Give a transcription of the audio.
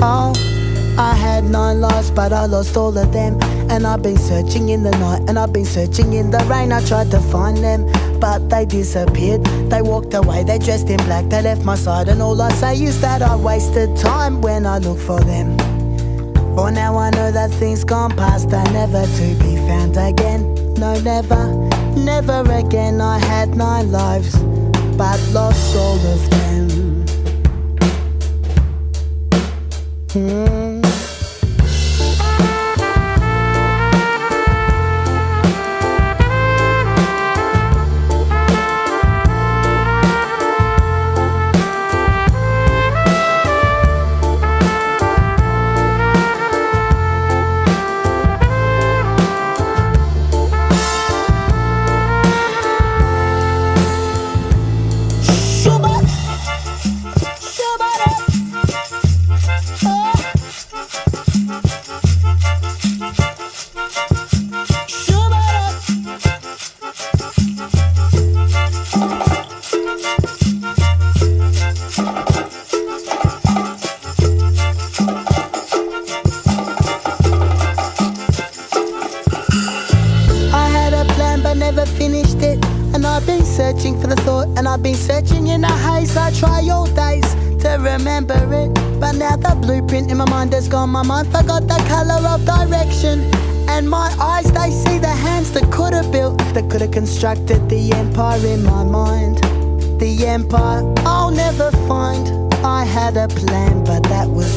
Oh, I had 9 lives, but I lost all of them. And I've been searching in the night, and I've been searching in the rain. I tried to find them, but they disappeared. They walked away, they dressed in black, they left my side. And all I say is that I wasted time when I look for them. For now I know that things gone past are never to be found again. No, never, never again. I had 9 lives, but lost all of them. Never finished it, and I've been searching for the thought, and I've been searching in a haze. I try all days to remember it, but now the blueprint in my mind has gone. My mind forgot the colour of direction, and my eyes, they see the hands that could have built, that could have constructed the empire in my mind. The empire I'll never find. I had a plan, but that was